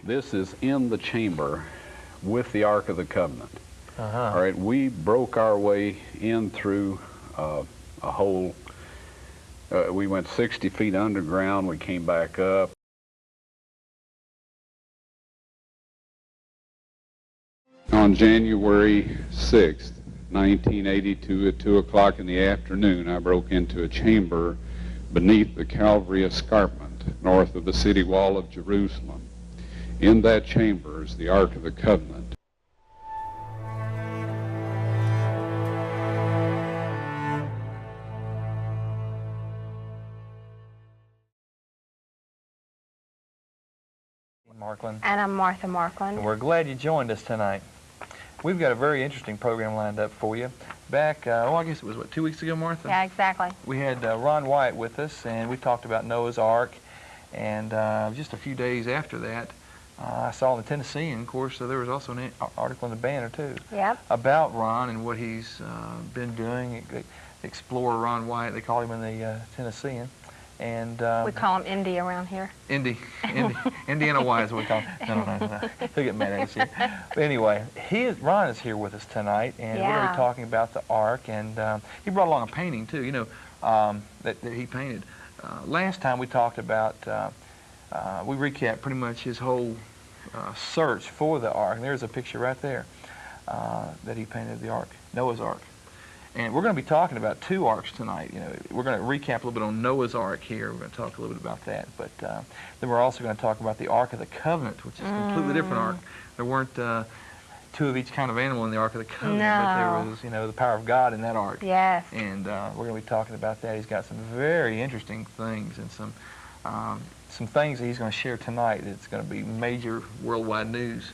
This is in the chamber with the Ark of the Covenant. Uh-huh. All right, we broke our way in through a hole. We went 60 feet underground. We came back up. On January 6th, 1982, at 2 o'clock in the afternoon, I broke into a chamber beneath the Calvary escarpment, north of the city wall of Jerusalem. In that chamber is the Ark of the Covenant. Markland. And I'm Martha Markland. And we're glad you joined us tonight. We've got a very interesting program lined up for you. Back, I guess it was, what, 2 weeks ago, Martha? Yeah, exactly. We had Ron Wyatt with us, and we talked about Noah's Ark. And just a few days after that, I saw in the Tennessean, of course, there was also an article in the Banner, too, Yep. about Ron and what he's been doing. Explorer Ron Wyatt, they call him in the Tennessean. And we call him Indy around here. Indiana Wyatt is what we call him. No. He'll get mad at us here. But anyway, Ron is here with us tonight, and we're going to be talking about the Ark. And he brought along a painting, too, you know, that he painted. Last time we talked about, we recapped pretty much his whole search for the Ark. And there's a picture right there that he painted, the Ark, Noah's Ark. And we're going to be talking about two arks tonight. You know, we're going to recap a little bit on Noah's Ark here. We're going to talk a little bit about that. But then we're also going to talk about the Ark of the Covenant, which is a completely different ark. There weren't two of each kind of animal in the Ark of the Covenant, but there was, you know, the power of God in that ark. Yes. And we're going to be talking about that. He's got some very interesting things and some things that he's going to share tonight. It's going to be major worldwide news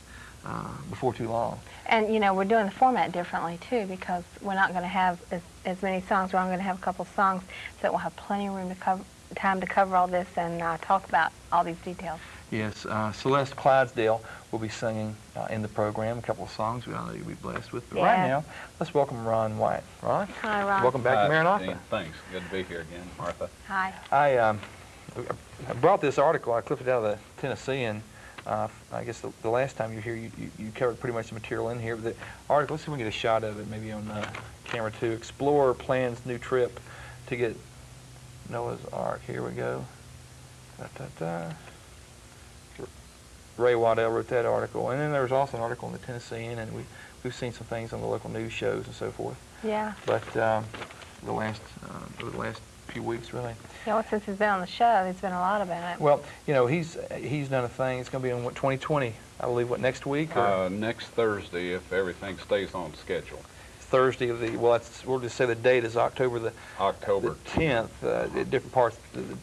before too long. And, you know, we're doing the format differently, too, because we're not going to have as many songs. We're only going to have a couple songs, so we'll have plenty of room to time to cover all this and talk about all these details. Yes, Celeste Clydesdale will be singing in the program a couple of songs we all know you'll be blessed with. But right now, let's welcome Ron Wyatt. Ron? Hi, Ron. Welcome back to Maranatha. Gene, thanks. Good to be here again, Martha. Hi. I brought this article. I clipped it out of the Tennessean. I guess the last time you were here, you covered pretty much the material in here. But the article, let's see if we can get a shot of it, maybe on camera 2. Explorer plans new trip to get Noah's Ark. Here we go. Ray Waddell wrote that article. And then there was also an article in the Tennessean, and we've seen some things on the local news shows and so forth. Yeah. But over the last few weeks, really. Yeah, well, since he's been on the show, there's been a lot about it. Well, you know, he's done a thing. It's going to be in 2020, I believe. What, next week? Or? Next Thursday, if everything stays on schedule. Thursday of the, well, we'll just say the date is October the 10th. At different parts of the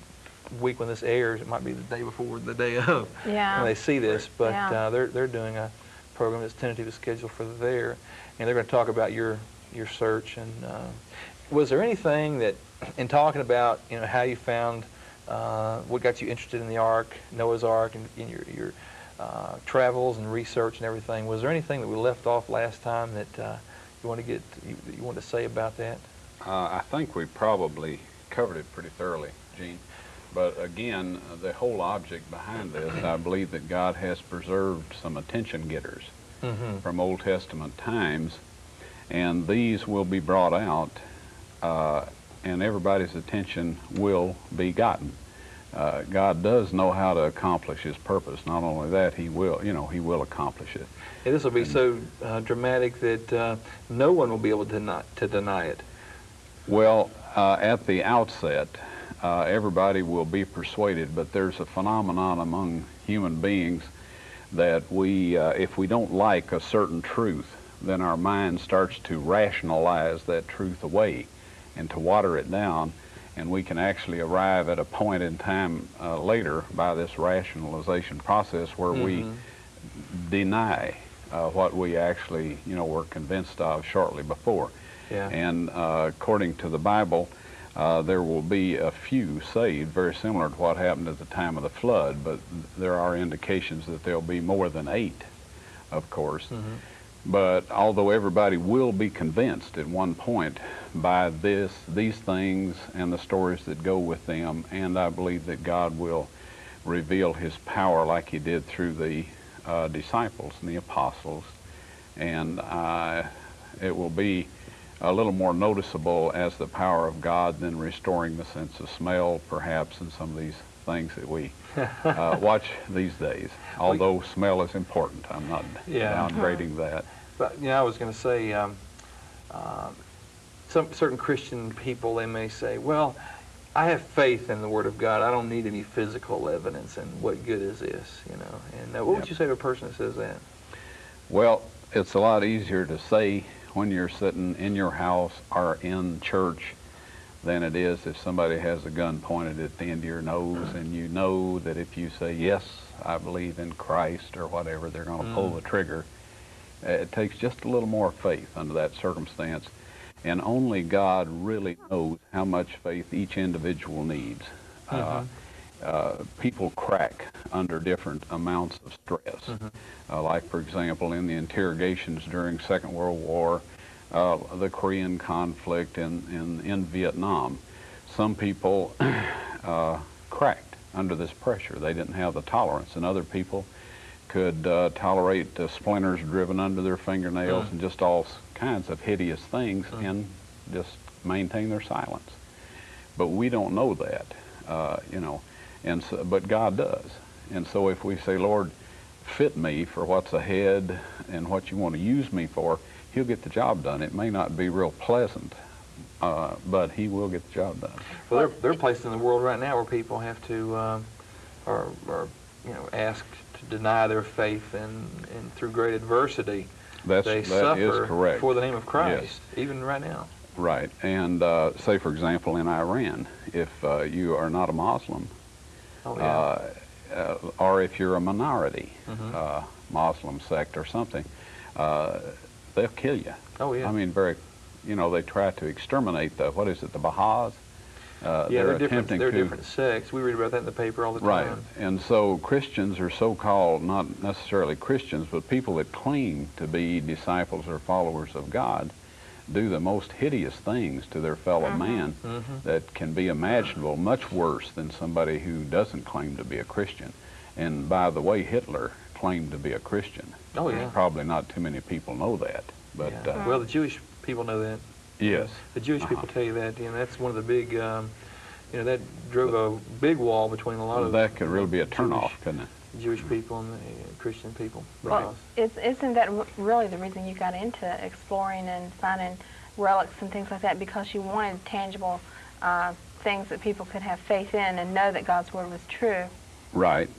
week when this airs, it might be the day before, the day of. Yeah. When they see this, but yeah. They're doing a program that's tentatively scheduled for there, and they're going to talk about your search. And was there anything that, in talking about, you know, how you found what got you interested in the Ark, Noah's Ark, and in your travels and research and everything, was there anything that we left off last time that you want to say about that? I think we probably covered it pretty thoroughly, Gene. But again, the whole object behind this, I believe that God has preserved some attention getters from Old Testament times, and these will be brought out, and everybody's attention will be gotten. God does know how to accomplish His purpose. Not only that, He will, He will accomplish it. Yeah, this will be so dramatic that no one will be able to deny it. Well, at the outset, everybody will be persuaded, but there's a phenomenon among human beings that if we don't like a certain truth, then our mind starts to rationalize that truth away and to water it down, and we can actually arrive at a point in time later by this rationalization process where we deny what we actually, were convinced of shortly before. Yeah. And according to the Bible, there will be a few saved, very similar to what happened at the time of the flood, but there are indications that there'll be more than 8, of course. But although everybody will be convinced at one point by these things and the stories that go with them, and I believe that God will reveal His power like He did through the disciples and the apostles, and it will be a little more noticeable as the power of God than restoring the sense of smell, perhaps, in some of these things that we watch these days. Although smell is important, I'm not downgrading that. But I was going to say, some certain Christian people, they may say, well, I have faith in the Word of God. I don't need any physical evidence, and what good is this, And what would you say to a person that says that? Well, it's a lot easier to say when you're sitting in your house or in church than it is if somebody has a gun pointed at the end of your nose, and you know that if you say, yes, I believe in Christ or whatever, they're going to pull the trigger. It takes just a little more faith under that circumstance. And only God really knows how much faith each individual needs. People crack under different amounts of stress. Like, for example, in the interrogations during Second World War, the Korean conflict, in Vietnam, some people cracked under this pressure. They didn't have the tolerance, and other people could tolerate splinters driven under their fingernails and just all kinds of hideous things and just maintain their silence. But we don't know that, and so, but God does. And so if we say, Lord, fit me for what's ahead and what you want to use me for, He'll get the job done. It may not be real pleasant, but He will get the job done. Well, there are places in the world right now where people have to, are asked to deny their faith, and through great adversity, they suffer for the name of Christ, even right now. Right. And say, for example, in Iran, if you are not a Muslim, or if you're a minority Muslim sect or something, they'll kill you. Oh, yeah. I mean, they try to exterminate the Baha'is. They're different sects. We read about that in the paper all the time. Right. And so Christians are so-called, not necessarily Christians, but people that claim to be disciples or followers of God, do the most hideous things to their fellow man that can be imaginable, much worse than somebody who doesn't claim to be a Christian. And by the way, Hitler claimed to be a Christian. Oh, yeah. Probably not too many people know that. But well, the Jewish people know that. Yes. The Jewish people tell you that. That's one of the big, that drove a big wall between a lot of... That could really be a turnoff, couldn't it? Jewish people and the Christian people. Well, isn't that really the reason you got into exploring and finding relics and things like that? Because you wanted tangible things that people could have faith in and know that God's Word was true. Right.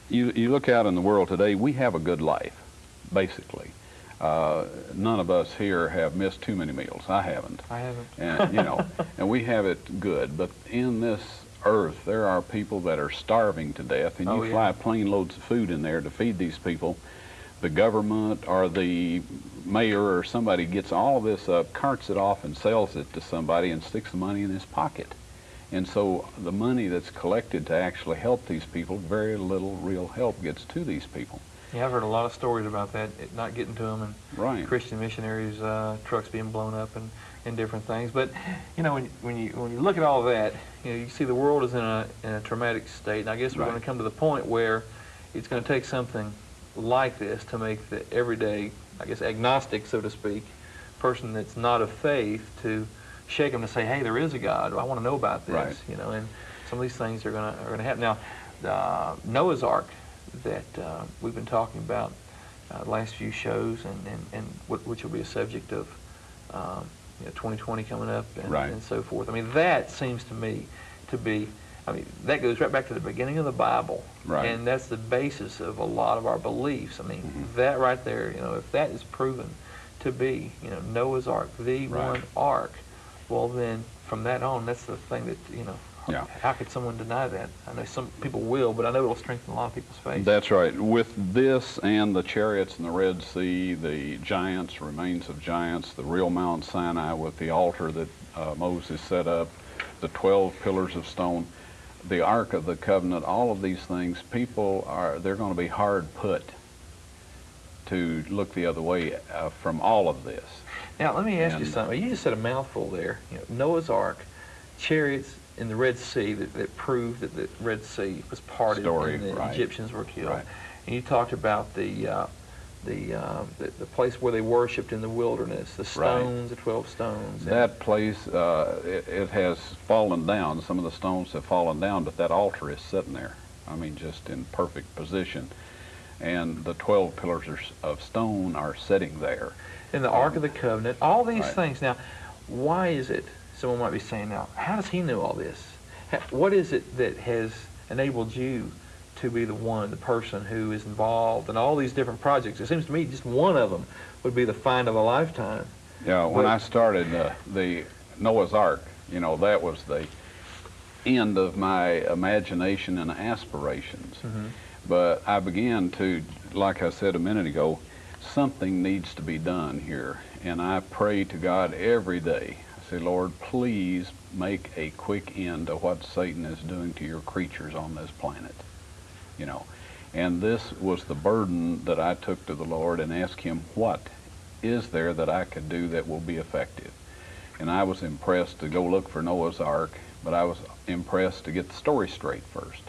You look out in the world today, we have a good life, basically. None of us here have missed too many meals. I haven't. I haven't. And, and we have it good. But in this earth, there are people that are starving to death, and you fly plane loads of food in there to feed these people. The government or the mayor or somebody gets all this up, carts it off and sells it to somebody and sticks the money in his pocket. And so the money that's collected to actually help these people, very little real help gets to these people. Yeah, I've heard a lot of stories about that, it not getting to them, and Christian missionaries' trucks being blown up and different things. But when you look at all of that, you see the world is in a traumatic state, and I guess we're going to come to the point where it's going to take something like this to make the everyday, I guess, agnostic, so to speak, person that's not of faith to shake them to say, hey, there is a God. I want to know about this. And some of these things are going to happen. Now, Noah's Ark that we've been talking about the last few shows, and which will be a subject of 2020 coming up and so forth. I mean, that seems to me to be, that goes right back to the beginning of the Bible, and that's the basis of a lot of our beliefs. I mean, that right there, if that is proven to be, Noah's Ark, the one ark, well then, from that on, that's the thing that, how could someone deny that? I know some people will, but I know it'll strengthen a lot of people's faith. That's right. With this and the chariots in the Red Sea, the giants, remains of giants, the real Mount Sinai with the altar that Moses set up, the 12 pillars of stone, the Ark of the Covenant, all of these things, they're going to be hard put to look the other way from all of this. Now, let me ask you something. You just said a mouthful there. Noah's Ark, chariots in the Red Sea that proved that the Red Sea was parted and the Egyptians were killed. and you talked about the place where they worshipped in the wilderness, the stones, the 12 stones. That place, it has fallen down. Some of the stones have fallen down, but that altar is sitting there. I mean, just in perfect position. And the 12 pillars of stone are sitting there. In the Ark of the Covenant, all these Right. things. Now, why is it, someone might be saying now, how does he know all this? What is it that has enabled you to be the person who is involved in all these different projects? It seems to me just one of them would be the find of a lifetime. Yeah, when I started the Noah's Ark, you know, that was the end of my imagination and aspirations. Mm-hmm. But I began to, like I said a minute ago, something needs to be done here. And I pray to God every day. I say, Lord, please make a quick end to what Satan is doing to your creatures on this planet. You know, and this was the burden that I took to the Lord and asked him, what is there that I could do that will be effective? And I was impressed to go look for Noah's Ark, but I was impressed to get the story straight first.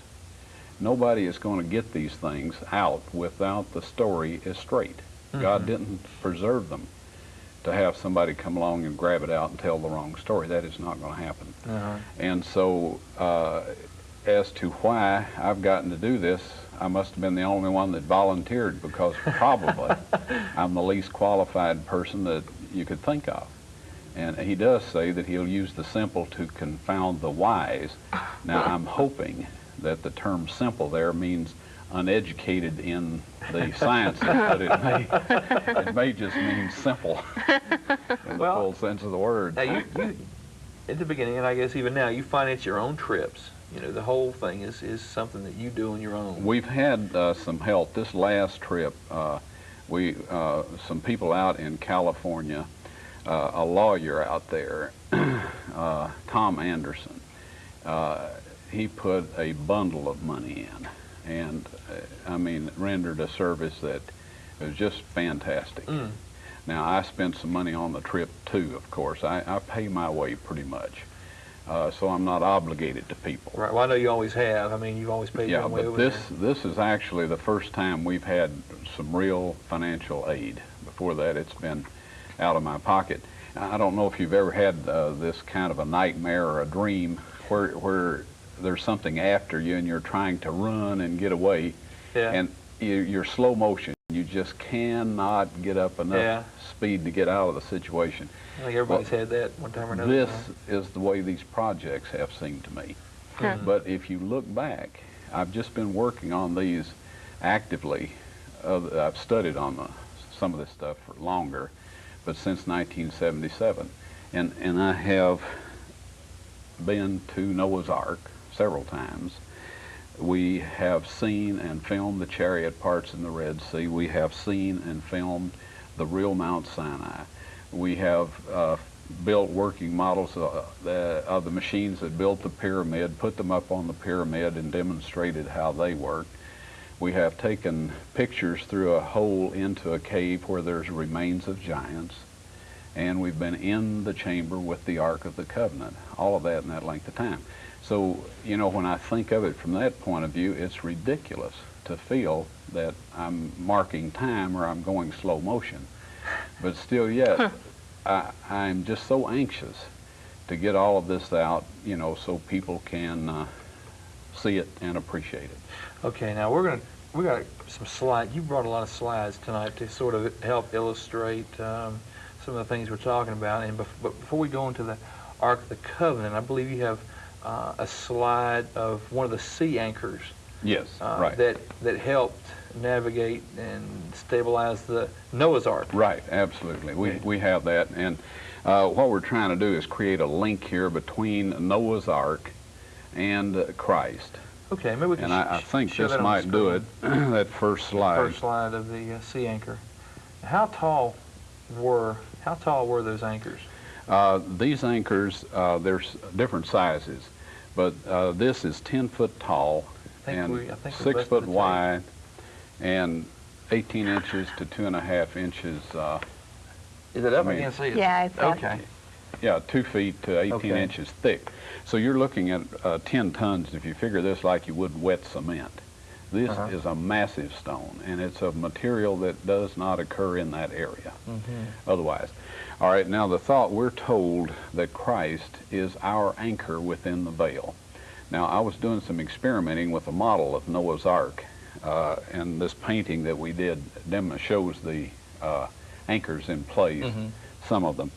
Nobody is going to get these things out without the story is straight. Mm-hmm. God didn't preserve them to have somebody come along and grab it out and tell the wrong story. That is not going to happen. Uh-huh. And so as to why I've gotten to do this, I must have been the only one that volunteered, because probably I'm the least qualified person that you could think of. And he does say that he'll use the simple to confound the wise. Now, I'm hoping that the term simple there means uneducated in the sciences, but it may just mean simple in the full sense of the word. Now, you at the beginning, and I guess even now, you finance your own trips. You know, the whole thing is something that you do on your own. We've had some help. This last trip, some people out in California, a lawyer out there, Tom Anderson, he put a bundle of money in, and I mean, rendered a service that was just fantastic. Mm. Now, I spent some money on the trip too, of course. I pay my way pretty much. So I'm not obligated to people. Right. Well, I know you always have. I mean, you've always paid your way over there. Yeah, but this is actually the first time we've had some real financial aid. Before that, it's been out of my pocket. I don't know if you've ever had this kind of a nightmare or a dream where there's something after you and you're trying to run and get away, and you're slow motion. You just cannot get up enough speed to get out of the situation. I think everybody's had that one time or another. This is the way these projects have seemed to me. Mm-hmm. But if you look back, I've just been working on these actively. I've studied on some of this stuff for longer, but since 1977. And I have been to Noah's Ark several times. We have seen and filmed the chariot parts in the Red Sea. We have seen and filmed the real Mount Sinai. We have built working models of the machines that built the pyramid, put them up on the pyramid and demonstrated how they worked. We have taken pictures through a hole into a cave where there's remains of giants. And we've been in the chamber with the Ark of the Covenant, all of that in that length of time. So, you know, when I think of it from that point of view, it's ridiculous to feel that I'm marking time or I'm going slow motion. But still yet, I'm just so anxious to get all of this out, you know, so people can see it and appreciate it. Okay, now we got some slides. You brought a lot of slides tonight to sort of help illustrate some of the things we're talking about. And but before we go into the Ark of the Covenant, I believe you have a slide of one of the sea anchors. Yes, right. That helped navigate and stabilize the Noah's Ark. Right, absolutely. We have that, and what we're trying to do is create a link here between Noah's Ark and Christ. Okay, maybe we can. And I think this might do it. That first slide. First slide of the sea anchor. How tall were those anchors? These anchors, there's different sizes, but this is 10 foot tall and 6 foot wide and 18 inches to 2.5 inches. Is it up against it? Yeah, it's okay. Yeah, 2 feet to 18 inches thick. So you're looking at 10 tons if you figure this like you would wet cement. This is a massive stone, and it's a material that does not occur in that area otherwise. All right, now the thought, we're told that Christ is our anchor within the veil. Now, I was doing some experimenting with a model of Noah's Ark, and this painting that we did shows the anchors in place, some of them.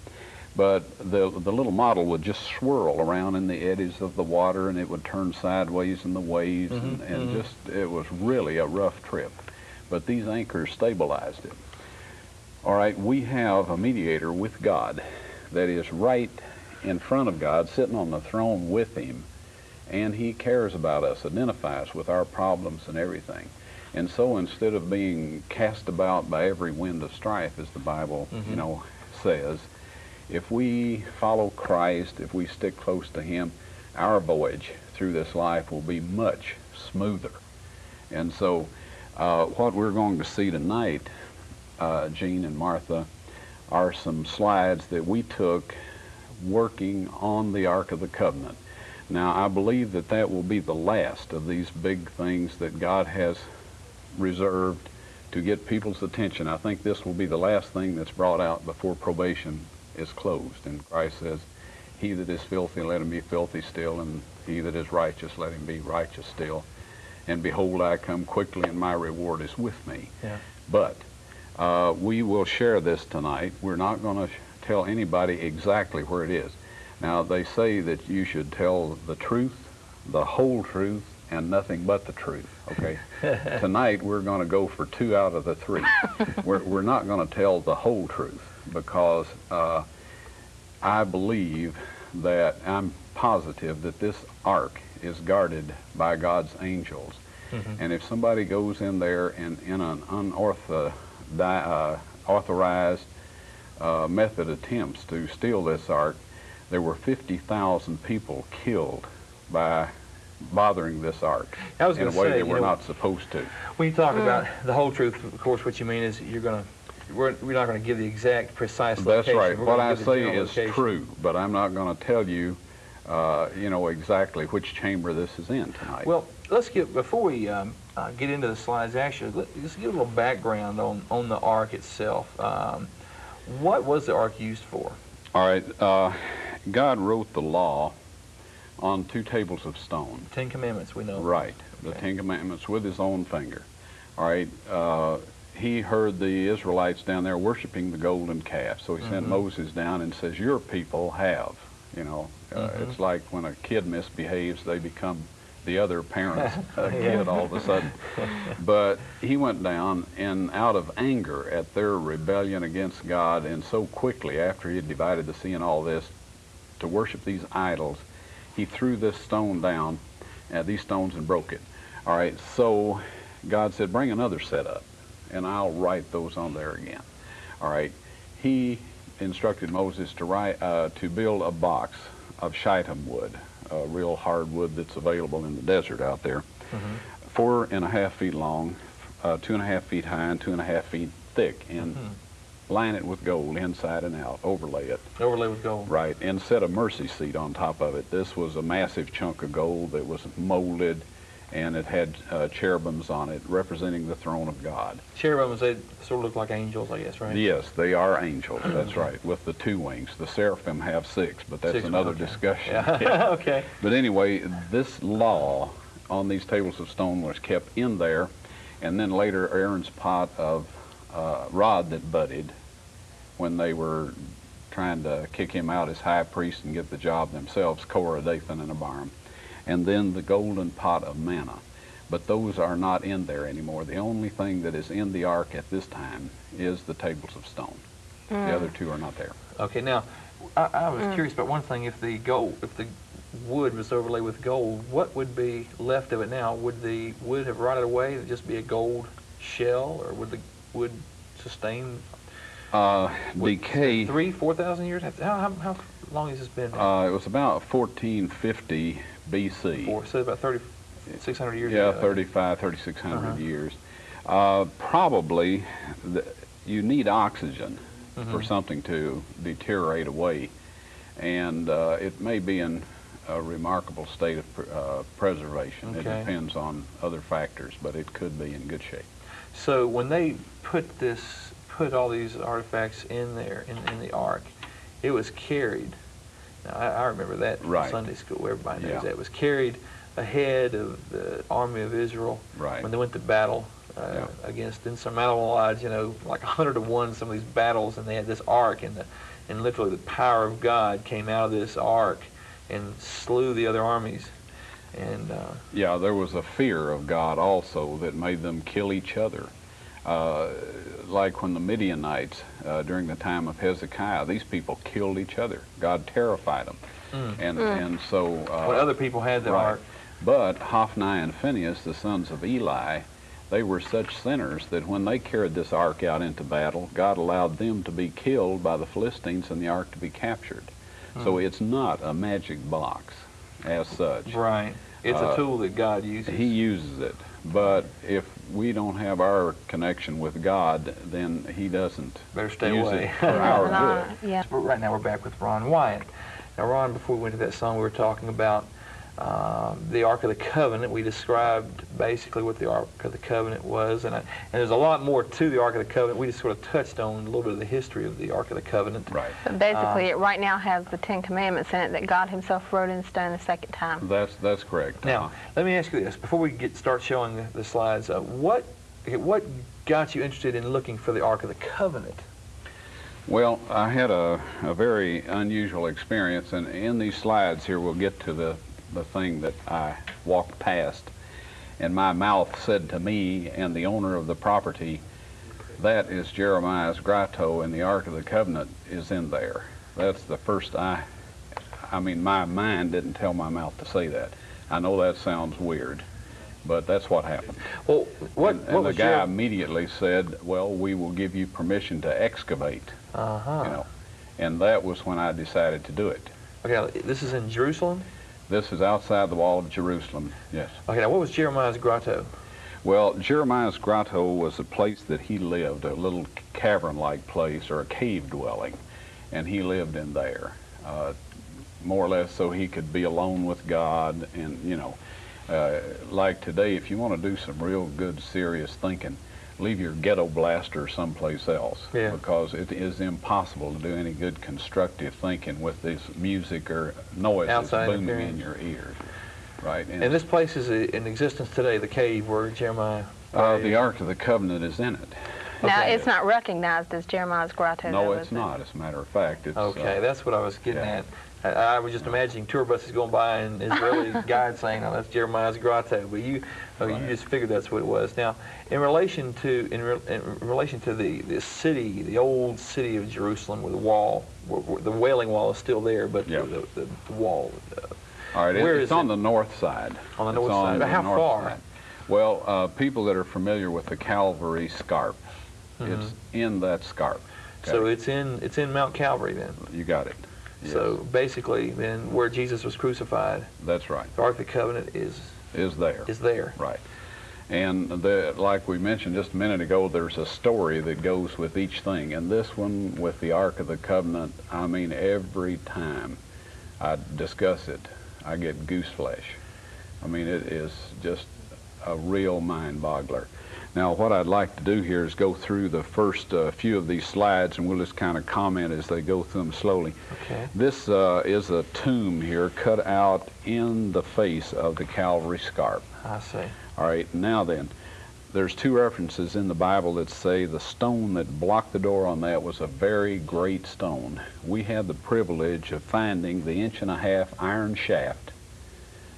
But the little model would just swirl around in the eddies of the water, and it would turn sideways in the waves, and just, it was really a rough trip. But these anchors stabilized it. All right, we have a mediator with God that is right in front of God, sitting on the throne with him, and he cares about us, identifies with our problems and everything. And so instead of being cast about by every wind of strife, as the Bible, you know, says, if we follow Christ, if we stick close to him, our voyage through this life will be much smoother. And so what we're going to see tonight, Gene and Martha, are some slides that we took working on the Ark of the Covenant. Now, I believe that that will be the last of these big things that God has reserved to get people's attention. I think this will be the last thing that's brought out before probation is closed. And Christ says, he that is filthy, let him be filthy still, and he that is righteous, let him be righteous still. And behold, I come quickly, and my reward is with me. Yeah. But we will share this tonight. We're not going to tell anybody exactly where it is. Now, they say that you should tell the truth, the whole truth, and nothing but the truth, okay? Tonight, we're going to go for 2 out of the 3. We're not going to tell the whole truth, because I believe that, I'm positive that this ark is guarded by God's angels. And if somebody goes in there and in an unauthorized method attempts to steal this ark, there were 50,000 people killed by bothering this ark in a way they were not supposed to. When you talk about the whole truth, of course, what you mean is we're not going to give the exact, precise location. That's right. What I say is true, but I'm not going to tell you, you know, exactly which chamber this is in tonight. Well, let's before we get into the slides, actually, let's give a little background on the ark itself. What was the ark used for? All right. God wrote the law on 2 tables of stone. 10 Commandments, we know. Right. Okay. The 10 Commandments with his own finger. All right. He heard the Israelites down there worshiping the golden calf, so he sent Moses down and says, your people have, you know, it's like when a kid misbehaves, they become the other parent's kid all of a sudden. But he went down, and out of anger at their rebellion against God, and so quickly after he had divided the sea and all this, to worship these idols, he threw this stone down, these stones, and broke it. All right, so God said, bring another set up, and I'll write those on there again. All right, he instructed Moses to build a box of shittim wood, a real hard wood that's available in the desert out there, 4.5 feet long, 2.5 feet high, and 2.5 feet thick, and line it with gold inside and out, overlay it. Overlay with gold. Right, and set a mercy seat on top of it. This was a massive chunk of gold that was molded, and it had cherubims on it representing the throne of God. Cherubims, they sort of look like angels, I guess, right? Yes, they are angels, that's right, with the 2 wings. The seraphim have 6, but that's another discussion. Yeah. Okay. But anyway, this law on these tables of stone was kept in there, and then later Aaron's pot of rod that budded when they were trying to kick him out as high priest and get the job themselves, Korah, Dathan, and Abiram. And then the golden pot of manna. But those are not in there anymore. The only thing that is in the ark at this time is the tables of stone. The other 2 are not there. Okay, now, I was curious about one thing. If the wood was overlaid with gold, what would be left of it now? Would the wood have rotted away? Would it just be a gold shell, or would the wood sustain decay? 3,000-4,000 years? How long has this been? It was about 1450 BC. So about 3,600 years ago. Yeah, 3,600 years. Probably, you need oxygen for something to deteriorate away. And it may be in a remarkable state of preservation. Okay. It depends on other factors, but it could be in good shape. So when they put all these artifacts in there, in the ark, it was carried. Now, I remember that Right. in Sunday school. Everybody knows Yeah. that. It was carried ahead of the army of Israel Right. when they went to battle Yeah. against insurmountable odds, like 100 to 1, some of these battles, and they had this ark, and literally the power of God came out of this ark and slew the other armies. And Yeah, there was a fear of God also that made them kill each other. Like when the Midianites, during the time of Hezekiah, these people killed each other. God terrified them. And so... when other people had the right. ark. But Hophni and Phinehas, the sons of Eli, they were such sinners that when they carried this ark out into battle, God allowed them to be killed by the Philistines and the ark to be captured. So it's not a magic box as such. Right. It's a tool that God uses. He uses it. But if we don't have our connection with God, then He doesn't Better stay use away. it for our good. Yeah. Right now we're back with Ron Wyatt. Now, Ron, before we went to that song, we were talking about the Ark of the Covenant. We described basically what the Ark of the Covenant was, and there's a lot more to the Ark of the Covenant. We just sort of touched on a little bit of the history of the Ark of the Covenant. Right. But basically, it right now has the Ten Commandments in it that God Himself wrote in stone the second time. That's correct. Now, let me ask you this. Before we start showing the slides, what got you interested in looking for the Ark of the Covenant? Well, I had a very unusual experience, and in these slides here we'll get to the thing that I walked past, and my mouth said to me and the owner of the property, that is Jeremiah's grotto, and the Ark of the Covenant is in there. That's the first I mean, my mind didn't tell my mouth to say that. I know that sounds weird, but that's what happened. Well, And the guy immediately said, well, we will give you permission to excavate. And that was when I decided to do it. Okay, this is in Jerusalem? This is outside the wall of Jerusalem, yes. Okay, now what was Jeremiah's grotto? Well, Jeremiah's grotto was a place that he lived, a little cavern-like place, or a cave dwelling, and he lived in there, more or less so he could be alone with God. And, like today, if you want to do some real good, serious thinking, leave your ghetto blaster someplace else, because it is impossible to do any good constructive thinking with this music or noise that's booming in your ears. Right. And this place is in existence today, the cave where Jeremiah... the Ark of the Covenant is in it. Now, it's not recognized as Jeremiah's grotto. No, though, it's not. As a matter of fact, it's... Okay, that's what I was getting at. I was just imagining tour buses going by and Israeli guides saying, "Oh, that's Jeremiah's grotto," but you just figured that's what it was. Now, in relation to the city, the old city of Jerusalem, with the wall, the Wailing Wall is still there, but the wall. All right, it's on the north side. On the north side. But how far? Well, people that are familiar with the Calvary Scarp, it's in that scarp. Okay? So it's in Mount Calvary then. You got it. Yes. So basically, then where Jesus was crucified. That's right. The Ark of the Covenant is there. Is there. Right. And like we mentioned just a minute ago, there's a story that goes with each thing. And this one with the Ark of the Covenant, I mean, every time I discuss it, I get goose flesh. I mean, it is just a real mind-boggler. Now, what I'd like to do here is go through the first few of these slides, and we'll just kind of comment as they go through them slowly. Okay. This is a tomb here cut out in the face of the Calvary Scarp. I see. All right, now then, there's two references in the Bible that say the stone that blocked the door on that was a very great stone. We had the privilege of finding the 1.5-inch iron shaft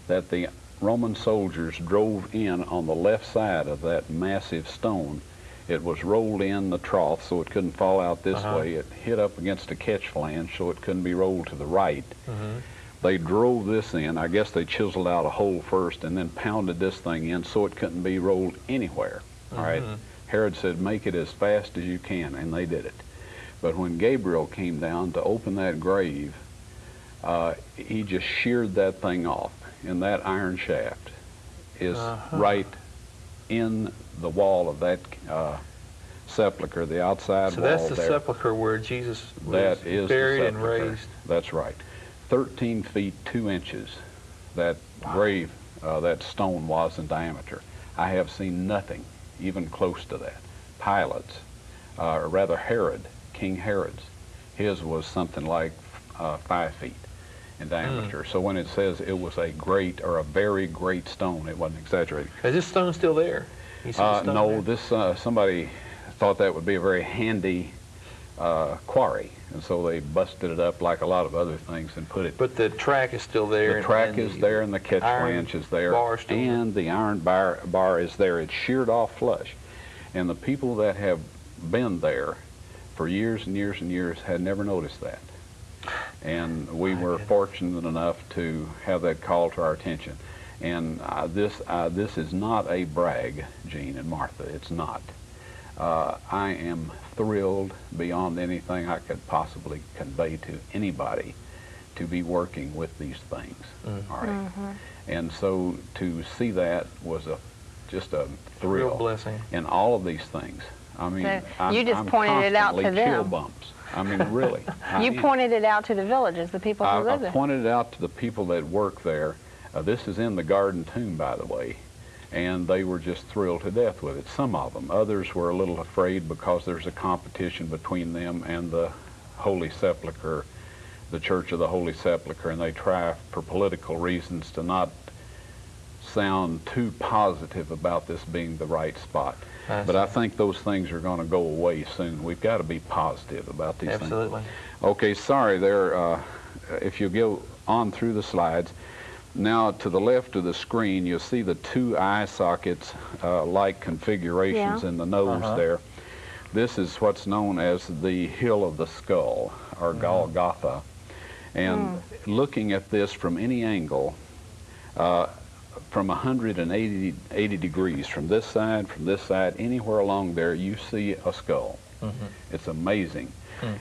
that the Roman soldiers drove in on the left side of that massive stone. It was rolled in the trough so it couldn't fall out this way. It hit up against a catch flange so it couldn't be rolled to the right. They drove this in. I guess they chiseled out a hole first and then pounded this thing in so it couldn't be rolled anywhere. All right. Herod said, make it as fast as you can, and they did it. But when Gabriel came down to open that grave, he just sheared that thing off. And that iron shaft is right in the wall of that sepulcher, the outside wall. So that's the there. sepulcher where Jesus was That is buried the and raised. That's right. 13 feet 2 inches that grave, that stone was in diameter. I have seen nothing even close to that. Pilate's, or rather Herod, King Herod's, his was something like 5 feet in diameter. So when it says it was a great or a very great stone, it wasn't exaggerated. Is this stone still there? You see the stone no, there? this somebody thought that would be a very handy quarry, and so they busted it up like a lot of other things and put it. But the track is still there. The track is there, and the catch flange is there, and the iron bar is there. It's sheared off flush, and the people that have been there for years and years and years had never noticed that. And we were fortunate enough to have that call to our attention. And this is not a brag, Gene and Martha. It's not. I am thrilled beyond anything I could possibly convey to anybody to be working with these things. All right. And so to see that was just a thrill. Real blessing. In all of these things. I mean, So you just pointed it out to them. Chill bumps. I mean, really. You pointed it out to the villagers, the people who live there. I pointed it out to the people that work there. This is in the garden tomb, by the way, and they were just thrilled to death with it, some of them. Others were a little afraid because there's a competition between them and the Holy Sepulchre, the Church of the Holy Sepulchre, and they try for political reasons to not sound too positive about this being the right spot. But I think those things are going to go away soon. We've got to be positive about these things. Absolutely. Okay, sorry there. If you go on through the slides, now to the left of the screen, you'll see the two eye sockets like configurations in the nose there. This is what's known as the Hill of the Skull, or Golgotha. And looking at this from any angle, from 180 degrees, from this side, anywhere along there, you see a skull. It's amazing.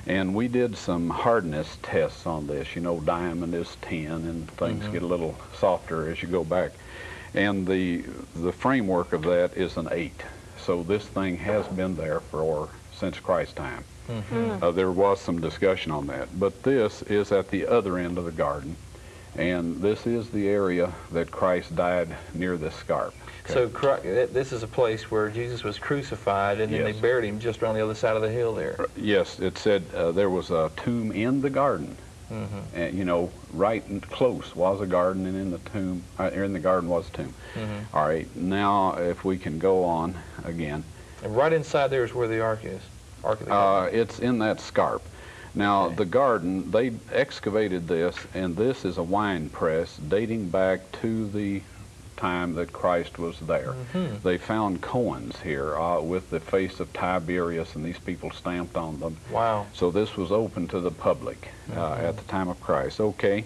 And we did some hardness tests on this. You know, diamond is 10, and things get a little softer as you go back. And the framework of that is an 8. So this thing has been there since Christ's time. There was some discussion on that. But this is at the other end of the garden. And this is the area that Christ died near this scarp. Okay. So this is a place where Jesus was crucified, and then they buried him just around the other side of the hill there. Yes, it said there was a tomb in the garden. And, you know, right and close was a garden, and in the tomb, in the garden was a tomb. All right, now if we can go on again. And right inside there is where the ark is. Ark of the Covenant. It's in that scarp. Now, the garden, they excavated this, and this is a wine press dating back to the time that Christ was there. They found coins here with the face of Tiberius, and these people stamped on them. Wow. So this was open to the public at the time of Christ. Okay.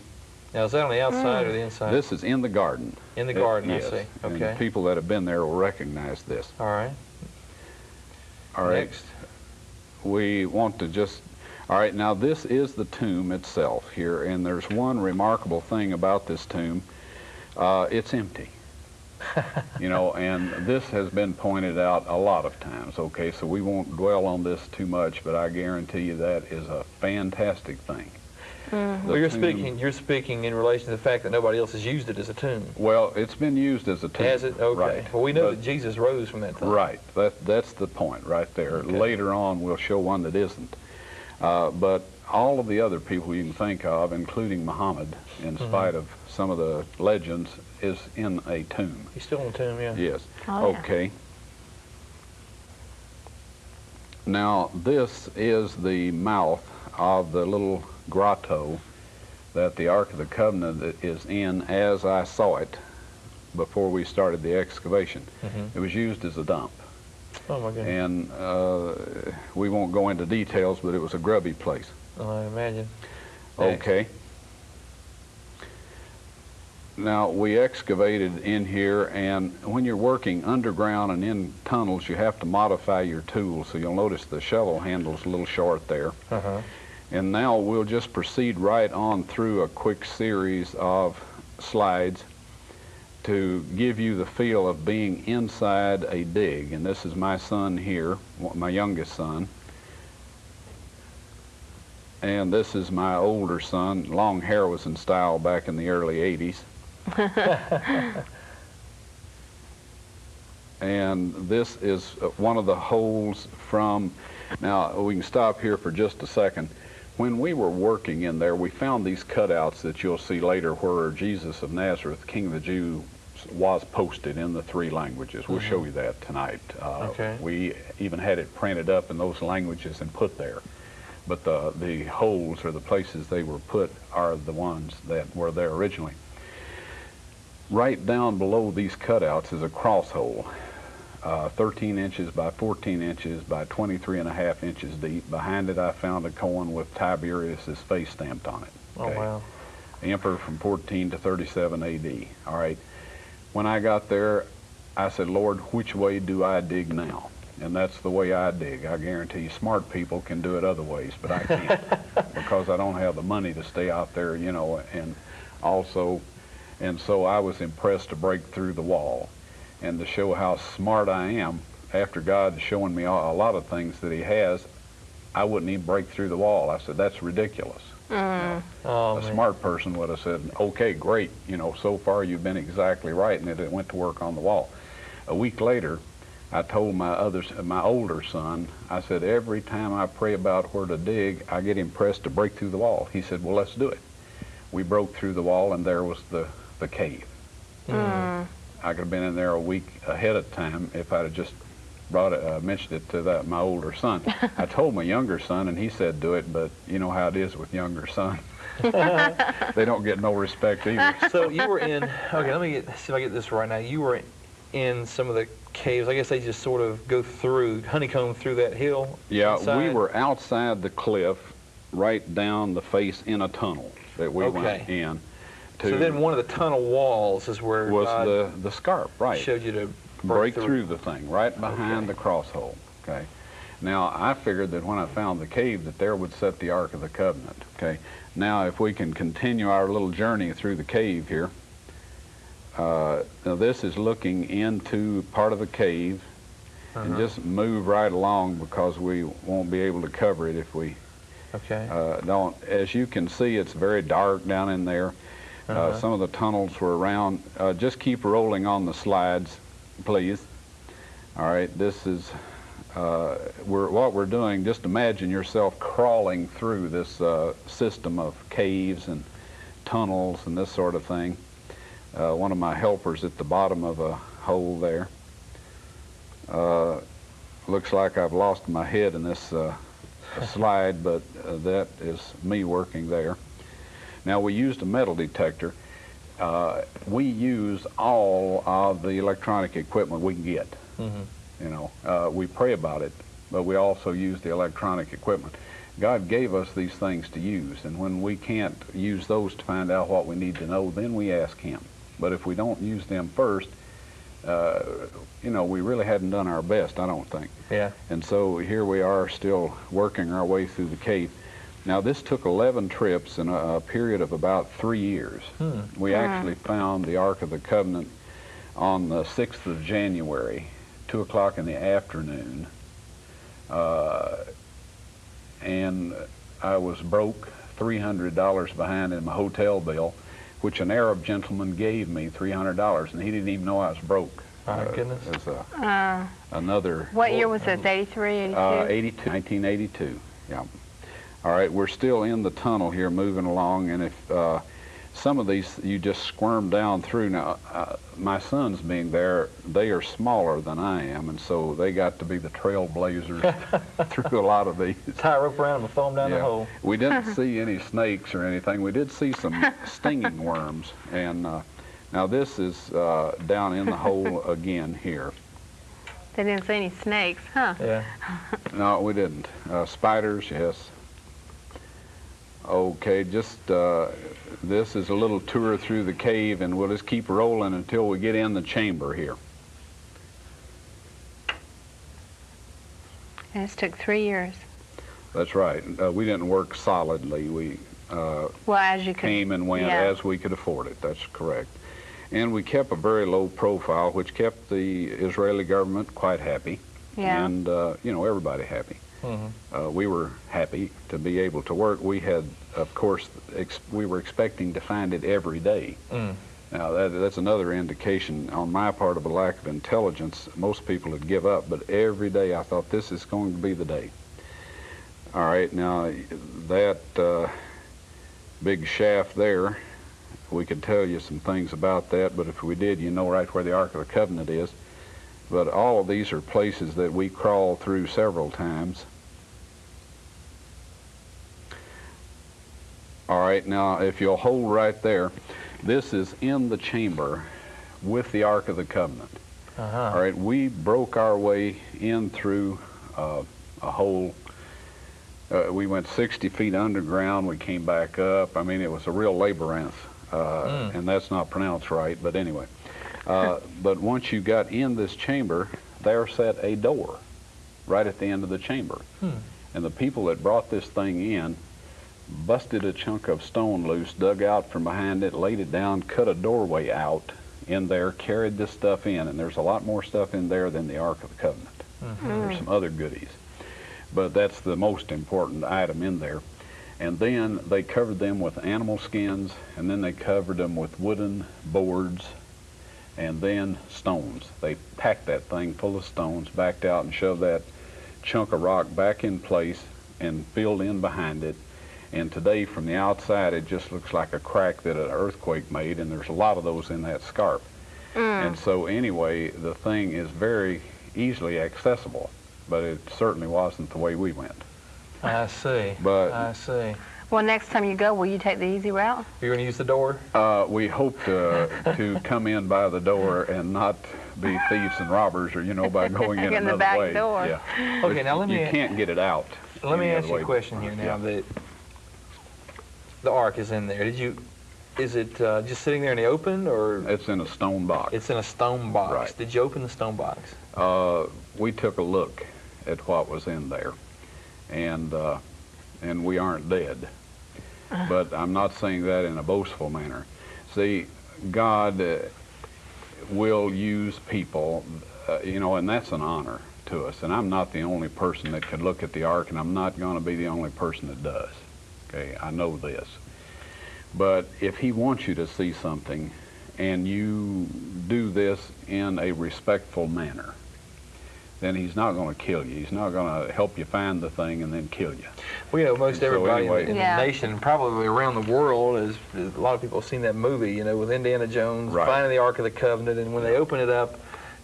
Now, is that on the outside or the inside? This is in the garden. In the garden, yes. I see. Okay. And people that have been there will recognize this. All right. All right. Next. We want to just... All right, now this is the tomb itself here, and there's one remarkable thing about this tomb. It's empty. You know, and this has been pointed out a lot of times, okay, so we won't dwell on this too much, but I guarantee you that is a fantastic thing. Well, you're speaking in relation to the fact that nobody else has used it as a tomb. Well, it's been used as a tomb. Has it? Okay. Right. Well, we know that Jesus rose from that thing. Right. That's the point right there. Okay. Later on, we'll show one that isn't. But all of the other people you can think of, including Muhammad, in spite of some of the legends, is in a tomb. He's still in a tomb, yeah. Yes. Oh, yeah. Okay. Now, this is the mouth of the little grotto that the Ark of the Covenant is in as I saw it before we started the excavation. It was used as a dump. Oh, my goodness. And we won't go into details, but it was a grubby place. Oh, I imagine. Okay. Now, we excavated in here, and when you're working underground and in tunnels, you have to modify your tools. So you'll notice the shovel handle's a little short there. And now we'll just proceed right on through a quick series of slides to give you the feel of being inside a dig. And this is my son here, my youngest son. And this is my older son. Long hair was in style back in the early 80s. And this is one of the holes from, now we can stop here for just a second. When we were working in there, we found these cutouts that you'll see later where Jesus of Nazareth, King of the Jews, was posted in the 3 languages. We'll show you that tonight. Okay. We even had it printed up in those languages and put there. But the holes, or the places they were put, are the ones that were there originally. Right down below these cutouts is a cross hole, 13 inches by 14 inches by 23.5 inches deep. Behind it I found a coin with Tiberius's face stamped on it. Okay. Oh, wow. The emperor from 14 to 37 AD. All right. When I got there, I said, Lord, which way do I dig now? And that's the way I dig. I guarantee you smart people can do it other ways, but I can't because I don't have the money to stay out there, you know, and also, and so I was impressed to break through the wall. And to show how smart I am, after God showing me a lot of things that he has, I wouldn't even break through the wall. I said, that's ridiculous. You know, a smart person would have said, okay, great, you know, so far you've been exactly right, and it went to work on the wall. A week later, I told my older son, I said, every time I pray about where to dig, I get impressed to break through the wall. He said, well, let's do it. We broke through the wall, and there was the cave. I could have been in there a week ahead of time if I'd have just mentioned it to my older son. I told my younger son, and he said do it, but you know how it is with younger sons. They don't get no respect either. So you were in, okay, let me see if I get this right now. You were in some of the caves. I guess they just sort of go through, honeycomb through that hill? Yeah, inside? We were outside the cliff, right down the face in a tunnel that we went in. So then one of the tunnel walls is where was God the scarp, right? Showed you to break through the thing, right behind the cross hole. Okay. Now I figured that when I found the cave that there would set the Ark of the Covenant. Okay. Now if we can continue our little journey through the cave here. Now this is looking into part of the cave, and just move right along because we won't be able to cover it if we don't. As you can see, it's very dark down in there. Some of the tunnels were around. Just keep rolling on the slides, please. All right, this is what we're doing. Just imagine yourself crawling through this system of caves and tunnels and this sort of thing. One of my helpers at the bottom of a hole there. Looks like I've lost my head in this slide, but that is me working there. Now we used a metal detector. We use all of the electronic equipment we can get. You know, we pray about it, but we also use the electronic equipment. God gave us these things to use, and when we can't use those to find out what we need to know, then we ask him. But if we don't use them first, you know, we really hadn't done our best, I don't think. Yeah. And so here we are still working our way through the cave. Now this took 11 trips in a period of about 3 years. We actually found the Ark of the Covenant on the 6th of January, 2 o'clock in the afternoon. And I was broke, $300 behind in my hotel bill, which an Arab gentleman gave me, $300, and he didn't even know I was broke. My goodness. As another... What year was this, 83, 82? 1982, yeah. All right, we're still in the tunnel here moving along, and if some of these you just squirm down through. Now, my sons being there, they are smaller than I am, and so they got to be the trailblazers through a lot of these. Tie a rope around them and throw them down the hole. We didn't see any snakes or anything. We did see some stinging worms, and now this is down in the hole again here. They didn't see any snakes, huh? Yeah. No, we didn't. Spiders, yes. Okay, just this is a little tour through the cave, and we'll just keep rolling until we get in the chamber here. And this took 3 years. That's right. We didn't work solidly. We well, as you came and went as we could afford it. That's correct. And we kept a very low profile, which kept the Israeli government quite happy, and you know, everybody happy. We were happy to be able to work. We had, of course, we were expecting to find it every day. Now, that's another indication on my part of a lack of intelligence. Most people would give up, but every day I thought, this is going to be the day. All right, now, that big shaft there, we could tell you some things about that, but if we did, you know right where the Ark of the Covenant is. But all of these are places that we crawled through several times. All right, now, if you'll hold right there, this is in the chamber with the Ark of the Covenant. All right, we broke our way in through a hole. We went 60 feet underground. We came back up. I mean, it was a real labyrinth, and that's not pronounced right, but anyway. But once you got in this chamber, there sat a door right at the end of the chamber. And the people that brought this thing in busted a chunk of stone loose, dug out from behind it, laid it down, cut a doorway out in there, carried this stuff in, and there's a lot more stuff in there than the Ark of the Covenant. There's some other goodies, but that's the most important item in there. And then they covered them with animal skins, and then they covered them with wooden boards, and then stones. They packed that thing full of stones, backed out and shoved that chunk of rock back in place and filled in behind it. And today, from the outside, it just looks like a crack that an earthquake made, and there's a lot of those in that scarp. And so anyway, the thing is very easily accessible, but it certainly wasn't the way we went. I see. But I see. Well, next time you go, will you take the easy route? You're going to use the door? We hope to come in by the door and not be thieves and robbers, or, you know, by going in another back way. door. Yeah. Okay, now let me... You can't get it out. Let me ask you a question here now. That the Ark is in there. Is it just sitting there in the open, or? It's in a stone box. It's in a stone box. Right. Did you open the stone box? We took a look at what was in there, and we aren't dead. But I'm not saying that in a boastful manner. See, God will use people, you know, and that's an honor to us. And I'm not the only person that could look at the Ark, and I'm not going to be the only person that does. Okay, I know this. But if he wants you to see something, and you do this in a respectful manner, then he's not going to kill you. He's not going to help you find the thing and then kill you. Well, you know, most everybody anyway, in the nation, probably around the world, a lot of people have seen that movie, you know, with Indiana Jones, finding the Ark of the Covenant, and when they open it up,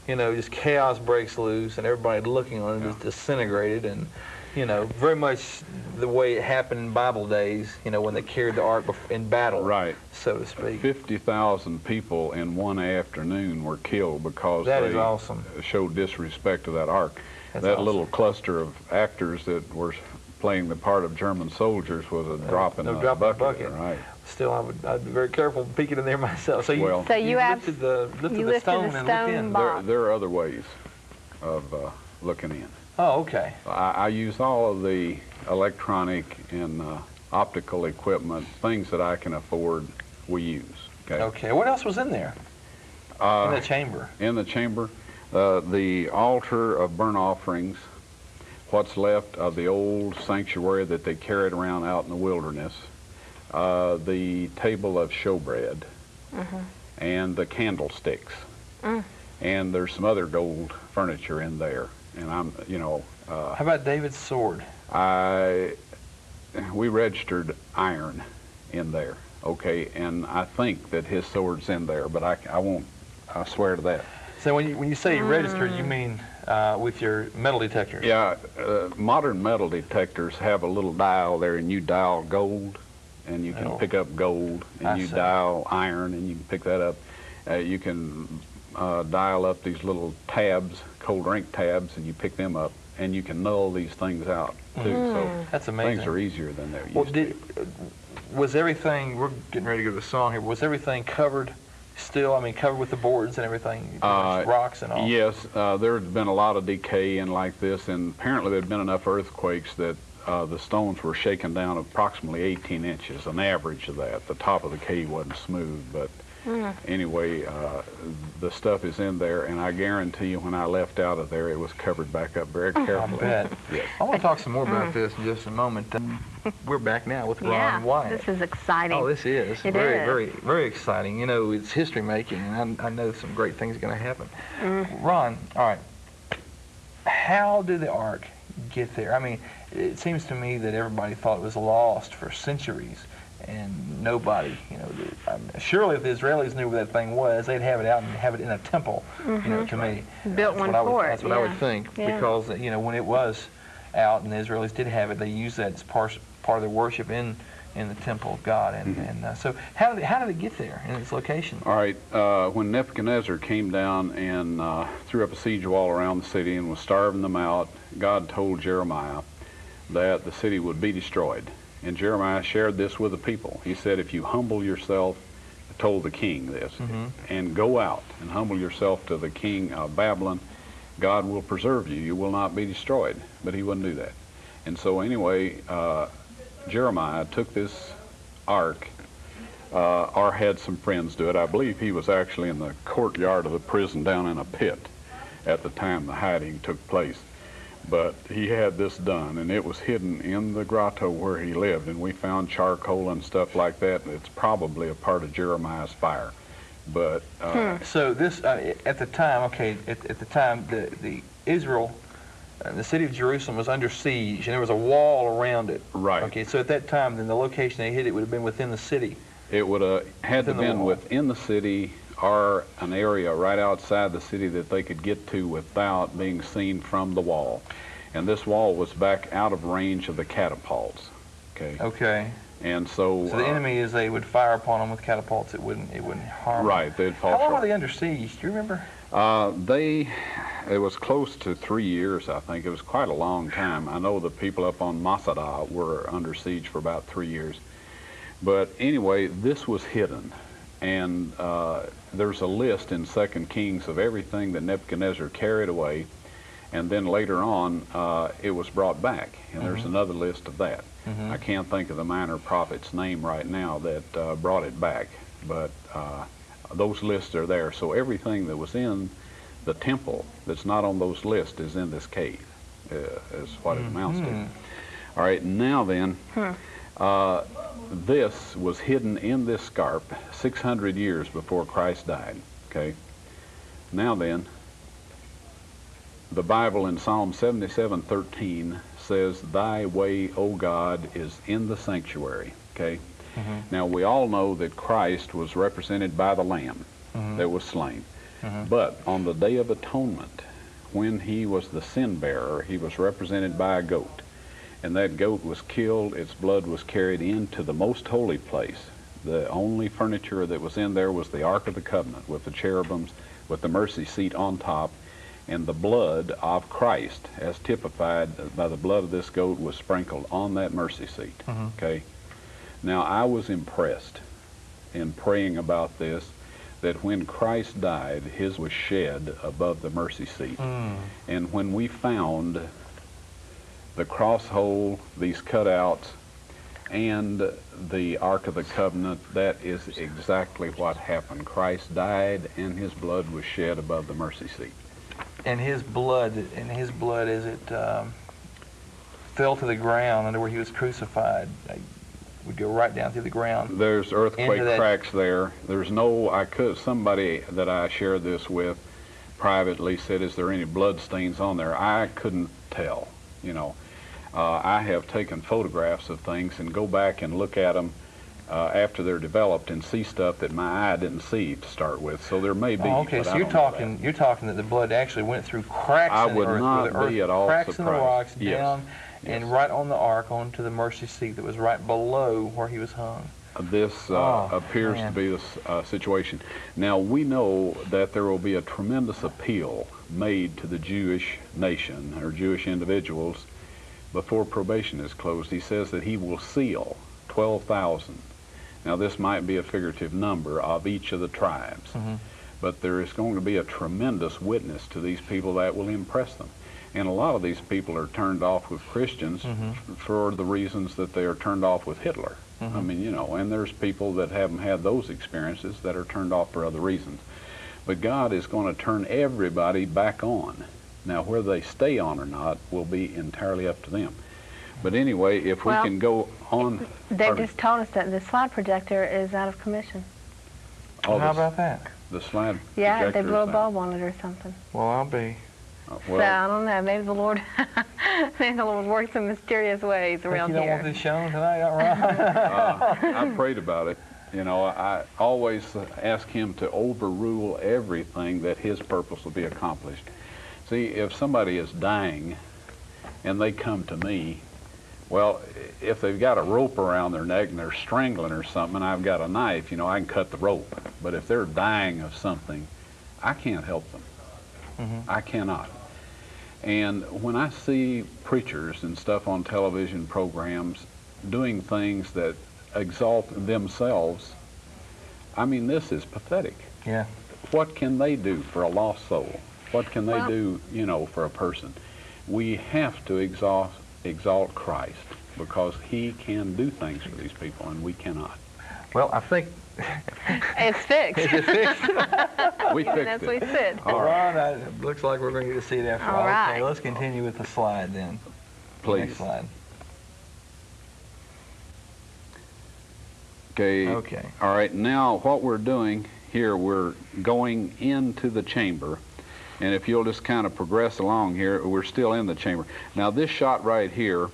you know, just chaos breaks loose, and everybody looking on it is disintegrated, and, you know, very much the way it happened in Bible days, you know, when they carried the Ark in battle, so to speak. 50,000 people in one afternoon were killed because that they is awesome. Showed disrespect to that Ark. That's that awesome. Little cluster of actors that were playing the part of German soldiers was a drop in the bucket. Right. Still, I'd be very careful peeking in there myself. So you, you lifted the stone and looked in. There are other ways of looking in. Oh, okay. I use all of the electronic and optical equipment, things that I can afford, we use. Okay. Okay. What else was in there? In the chamber? In the chamber, the altar of burnt offerings, what's left of the old sanctuary that they carried around out in the wilderness, the table of showbread, and the candlesticks. And there's some other gold furniture in there. And I'm, you know... how about David's sword? We registered iron in there, okay, and I think that his sword's in there, but I won't, I swear to that. So when you say registered, you mean with your metal detectors? Yeah, modern metal detectors have a little dial there, and you dial gold, and you can pick up gold, and you dial iron, and you can pick that up. You can dial up these little tabs, cold drink tabs, and you pick them up, and you can null these things out too. So that's amazing. Things are easier than they used to be. Was everything, we're getting ready to go to the song here, was everything covered still? I mean, covered with the boards and everything, rocks and all? Yes, there had been a lot of decay and like this, and apparently there had been enough earthquakes that the stones were shaken down approximately 18 inches, an average of that. The top of the cave wasn't smooth, but Anyway, the stuff is in there, and I guarantee you when I left out of there, it was covered back up very carefully. I bet. Yes. I want to talk some more about this in just a moment. We're back now with Ron and Wyatt. This is exciting. Oh, this is. It very, is. very, very exciting. You know, it's history making, and I know some great things are going to happen. Ron, all right. How did the Ark get there? I mean, it seems to me that everybody thought it was lost for centuries, and nobody, you know, surely if the Israelis knew where that thing was, they'd have it out and have it in a temple, you know, to me. Built one for it. That's what I would think, because, you know, when it was out and the Israelis did have it, they used that as part of their worship in the temple of God. And so how did it get there in its location? All right, when Nebuchadnezzar came down and threw up a siege wall around the city and was starving them out, God told Jeremiah that the city would be destroyed. And Jeremiah shared this with the people. He said, if you humble yourself, told the king this, and go out and humble yourself to the king of Babylon, God will preserve you. You will not be destroyed. But he wouldn't do that. And so anyway, Jeremiah took this ark, or had some friends do it. I believe he was actually in the courtyard of the prison down in a pit at the time the hiding took place. But he had this done, and it was hidden in the grotto where he lived, and we found charcoal and stuff like that. It's probably a part of Jeremiah's fire. But so this at the time, okay, at the time the Israel, the city of Jerusalem was under siege, and there was a wall around it. Right. Okay, so at that time, then the location they hid it would have been within the city. It would have had to have been within the city, or an area right outside the city that they could get to without being seen from the wall. And this wall was back out of range of the catapults. Okay. Okay. And so the enemy, as they would fire upon them with catapults, it wouldn't harm them. Right, they'd fall How long short. were they under siege? Do you remember? It was close to 3 years, I think. It was quite a long time. I know the people up on Masada were under siege for about 3 years. But anyway, this was hidden. And there's a list in 2 Kings of everything that Nebuchadnezzar carried away. And then later on, it was brought back. And there's another list of that. I can't think of the minor prophet's name right now that brought it back. But those lists are there. So everything that was in the temple that's not on those lists is in this cave, is what it amounts to. All right, now then, this was hidden in this scarp 600 years before Christ died. Okay. Now then, the Bible in Psalm 77:13 says, "Thy way, O God, is in the sanctuary." Okay. Now we all know that Christ was represented by the Lamb that was slain. But on the Day of Atonement, when he was the sin bearer, he was represented by a goat. And that goat was killed, its blood was carried into the most holy place. The only furniture that was in there was the Ark of the Covenant with the cherubims, with the mercy seat on top, and the blood of Christ, as typified by the blood of this goat, was sprinkled on that mercy seat. Okay. Now I was impressed in praying about this, that when Christ died, his was shed above the mercy seat. And when we found the cross hole, these cutouts, and the Ark of the Covenant, that is exactly what happened. Christ died, and his blood was shed above the mercy seat. And his blood, as it fell to the ground under where he was crucified, would go right down through the ground. There's earthquake cracks there. There's no, somebody that I shared this with privately said, is there any blood stains on there? I couldn't tell, you know. I have taken photographs of things and go back and look at them after they're developed and see stuff that my eye didn't see to start with. So there may be. Okay, so you're talking that the blood actually went through cracks in the earth. I would not be at all cracks surprised. In the rocks, yes. down, and right on the ark onto the mercy seat that was right below where he was hung. This appears to be the situation. Now, we know that there will be a tremendous appeal made to the Jewish nation or Jewish individuals before probation is closed. He says that he will seal 12,000. Now, this might be a figurative number of each of the tribes, but there is going to be a tremendous witness to these people that will impress them. And a lot of these people are turned off with Christians for the reasons that they are turned off with Hitler. I mean, you know, and there's people that haven't had those experiences that are turned off for other reasons. But God is going to turn everybody back on. Now, whether they stay on or not will be entirely up to them. But anyway, if we can go on. They just told us that the slide projector is out of commission. Oh, how about that? The slide Yeah, projector they blew a is out. bulb on it or something. Well, I'll be. So I don't know. Maybe the Lord, maybe the Lord works in mysterious ways around you don't here. want this shown tonight, all right? I prayed about it. You know, I always ask Him to overrule everything that His purpose will be accomplished. See, if somebody is dying and they come to me, well, if they've got a rope around their neck and they're strangling or something, and I've got a knife, you know, I can cut the rope. But if they're dying of something, I can't help them. I cannot. And when I see preachers and stuff on television programs doing things that exalt themselves, I mean, this is pathetic. Yeah. What can they do for a lost soul? What can they do, you know, for a person? We have to exalt Christ, because He can do things for these people and we cannot. Well, I think It's fixed. it's fixed. We fixed That's it. what He said. All right, it looks like we're going to get to see it after All all. right. Okay, let's continue with the slide then. Please. Next slide. Okay. Okay. All right, now what we're doing here, we're going into the chamber. And if you'll just kind of progress along here, we're still in the chamber. Now this shot right here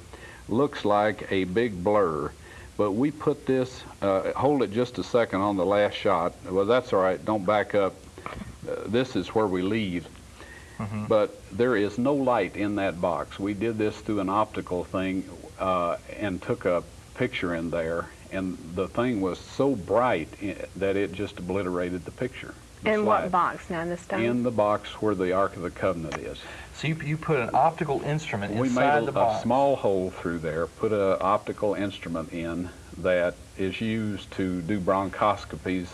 looks like a big blur, but we put this, hold it just a second on the last shot. Well, that's all right, don't back up. This is where we leave. But there is no light in that box. We did this through an optical thing and took a picture in there, and the thing was so bright that it just obliterated the picture. In what box now? In the stone? In the box where the Ark of the Covenant is. So you put an optical instrument We inside made the box. a small hole through there, put an optical instrument in that is used to do bronchoscopies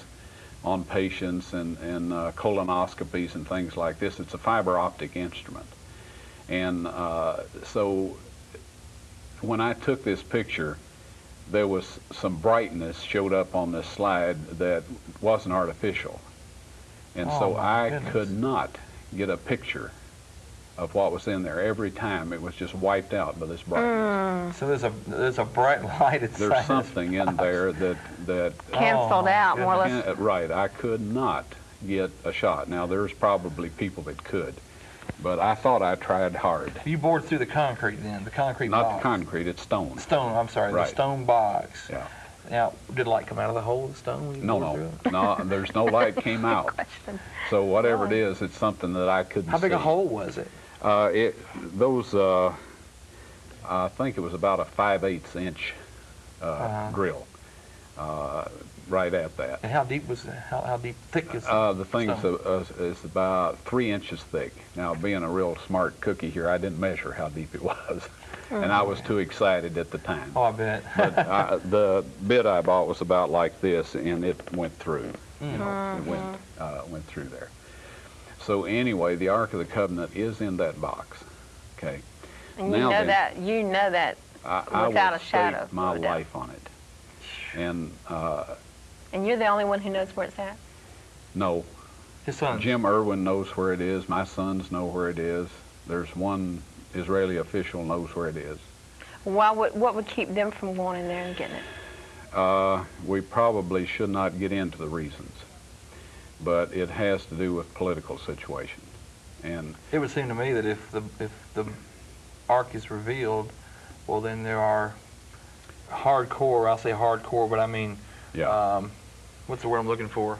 on patients and colonoscopies and things like this. It's a fiber optic instrument. And so when I took this picture, there was some brightness showed up on this slide that wasn't artificial. And Oh, so my I goodness. could not get a picture of what was in there. Every time it was just wiped out by this brightness. So there's a bright light inside. There's this something in box. there that Canceled my out, more or less. right, I could not get a shot. Now there's probably people that could, but I thought I tried hard. You bored through the concrete then, the concrete Not box. the concrete, it's stone. Stone, I'm sorry, the Right. stone box. Yeah. Now, did light come out of the hole of the stone when you bored through it? No, there's no light came out. Question. So whatever it is, it's something that I couldn't How big see. a hole was it? I think it was about a 5/8 inch grill, right at that. And how deep was it? How deep, thick is The thing stone? is about 3 inches thick. Now, being a real smart cookie here, I didn't measure how deep it was, and I was too excited at the time. Oh, I bet. But the bit I bought was about like this, and it went through. You know, it went through there. So anyway, the Ark of the Covenant is in that box. Okay. And you Now know then, that. You know that I without will a shadow. stake my of a doubt. life on it. And And you're the only one who knows where it's at. no, His son. Jim Irwin knows where it is. My sons know where it is. There's one Israeli official knows where it is. What would keep them from going in there and getting it? We probably should not get into the reasons, but it has to do with political situation. And It would seem to me that if the ark is revealed, well, then there are hardcore. I'll say hardcore, but I mean, yeah, what's the word I'm looking for?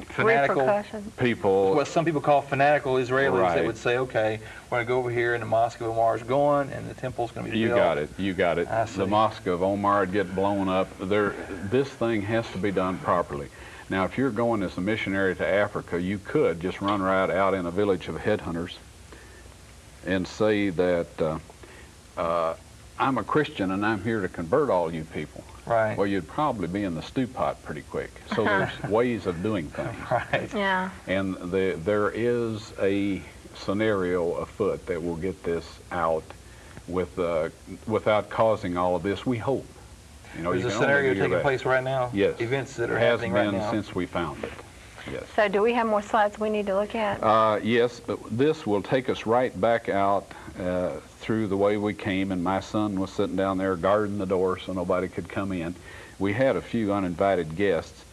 Fanatical. Repercussions. people. What some people call fanatical Israelis that Right. would say, okay, we're going to go over here and the Mosque of Omar is going and the temple's going to be You built. got it. You got it. I see. The Mosque of Omar would get blown up. This thing has to be done properly. Now, if you're going as a missionary to Africa, you could just run right out in a village of headhunters and say that I'm a Christian and I'm here to convert all you people. Right. Well, you'd probably be in the stew pot pretty quick. So there's ways of doing things. Right. Yeah. And there is a scenario afoot that will get this out without causing all of this, we hope. You know, there's you a can scenario only do your taking best. place right now? Yes. Events that are It has happening right been now? since we found it. Yes. So do we have more slides we need to look at? Yes, but this will take us right back out through the way we came, and my son was sitting down there guarding the door so nobody could come in. We had a few uninvited guests.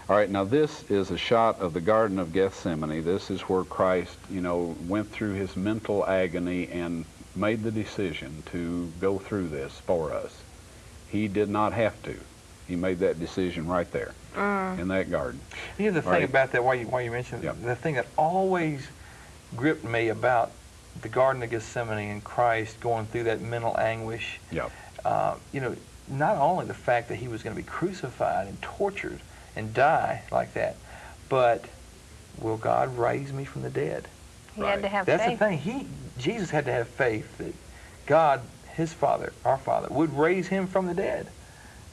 All right, now this is a shot of the Garden of Gethsemane. This is where Christ, you know, went through his mental agony and made the decision to go through this for us. He did not have to. He made that decision right there in that garden. You know, the thing about that, why you mentioned it, the thing that always gripped me about the Garden of Gethsemane and Christ going through that mental anguish, you know, not only the fact that he was going to be crucified and tortured and die like that, but will God raise me from the dead? He had to have faith. That's the thing. Jesus had to have faith that God, his Father, our Father, would raise him from the dead.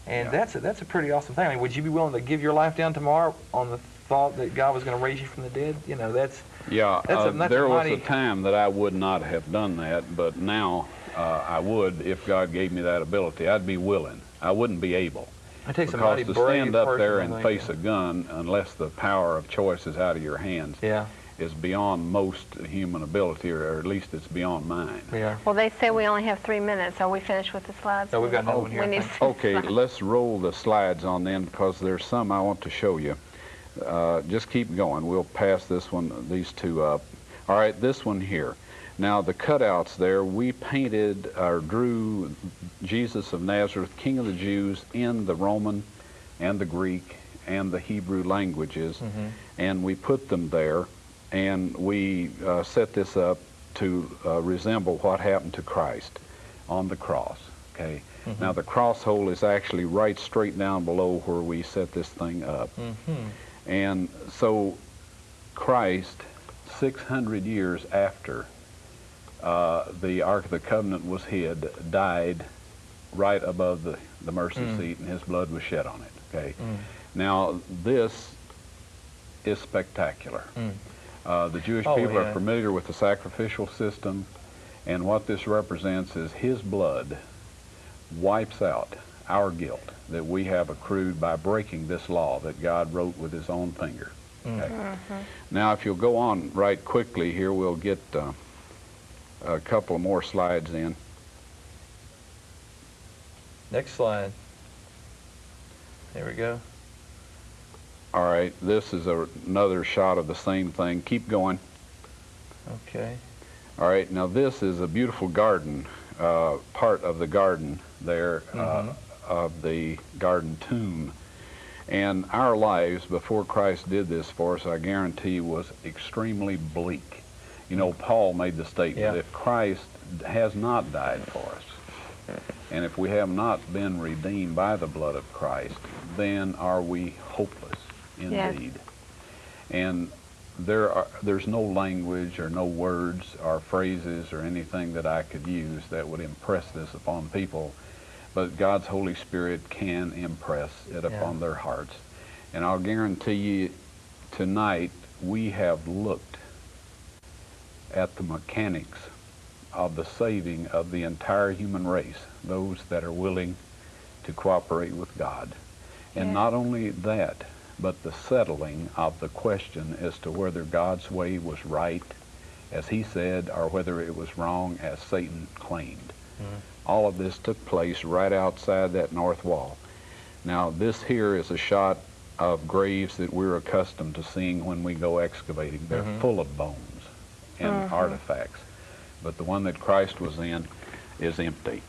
And that's a pretty awesome thing. I mean, would you be willing to give your life down tomorrow on the thought that God was going to raise you from the dead? You know, that's there was a time that I would not have done that, but now I would if God gave me that ability. I'd be willing. I wouldn't be able. It takes because a mighty to brave stand up person, there and face a gun, unless the power of choice is out of your hands, is beyond most human ability, or at least it's beyond mine. Well, they say we only have 3 minutes. Are we finished with the slides? No, we've got another one here. Okay, let's roll the slides on then, because there's some I want to show you. Just keep going. We'll pass this one, these two up. All right, this one here. Now, the cutouts there, we painted or drew Jesus of Nazareth, King of the Jews, in the Roman and the Greek and the Hebrew languages, and we put them there, and we set this up to resemble what happened to Christ on the cross. Okay. Now, the cross hole is actually right straight down below where we set this thing up. And so Christ, 600 years after the Ark of the Covenant was hid, died right above the mercy seat, and his blood was shed on it. Okay. Now, this is spectacular. The Jewish people are familiar with the sacrificial system, and what this represents is his blood wipes out our guilt that we have accrued by breaking this law that God wrote with his own finger. Okay. Now, if you'll go on right quickly here, we'll get a couple more slides in. Next slide. There we go. All right, this is another shot of the same thing. Keep going. Okay. All right, now this is a beautiful garden, part of the garden there, of the garden tomb. And our lives, before Christ did this for us, I guarantee, was extremely bleak. You know, Paul made the statement, if Christ has not died for us, and if we have not been redeemed by the blood of Christ, then are we hopeless indeed. And there's no language or no words or phrases or anything that I could use that would impress this upon people, but God's Holy Spirit can impress it upon their hearts. And I'll guarantee you, tonight we have looked at the mechanics of the saving of the entire human race, those that are willing to cooperate with God. And not only that, but the settling of the question as to whether God's way was right, as he said, or whether it was wrong, as Satan claimed. All of this took place right outside that north wall. Now, this here is a shot of graves that we're accustomed to seeing when we go excavating. They're full of bones and artifacts. But the one that Christ was in is empty.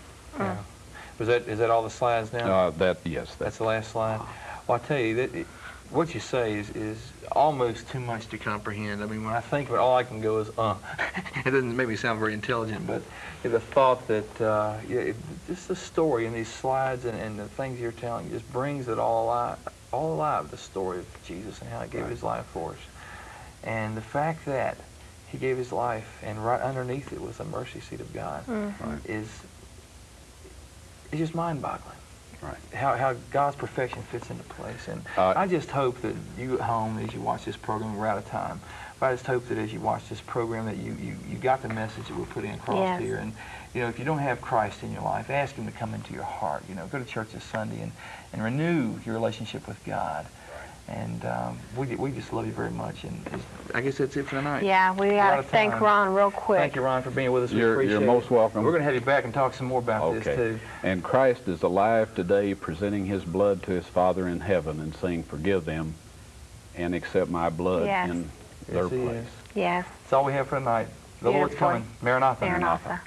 Is that all the slides now? Yes. That's the last slide. Well, I tell you, that what you say is almost too much to comprehend. I mean, when I think of it, all I can go is, It doesn't make me sound very intelligent, but the thought that, just the story and these slides and the things you're telling just brings it all alive, the story of Jesus and how he gave his life for us. And the fact that he gave his life, and right underneath it was the mercy seat of God, is just mind-boggling. How God's perfection fits into place. And I just hope that you at home, as you watch this program, we're out of time, But I just hope that as you watch this program that you got the message that we're putting across here. And, you know, if you don't have Christ in your life, ask Him to come into your heart. You know, go to church this Sunday and renew your relationship with God. And we just love you very much. And I guess that's it for tonight. Yeah, we got to thank Ron real quick. Thank you, Ron, for being with us. We appreciate it. You're most welcome. We're going to have you back and talk some more about this, too. And Christ is alive today, presenting His blood to His Father in heaven and saying, forgive them and accept my blood in their place. Yes. That's all we have for tonight. The Lord's coming. Maranatha. Maranatha.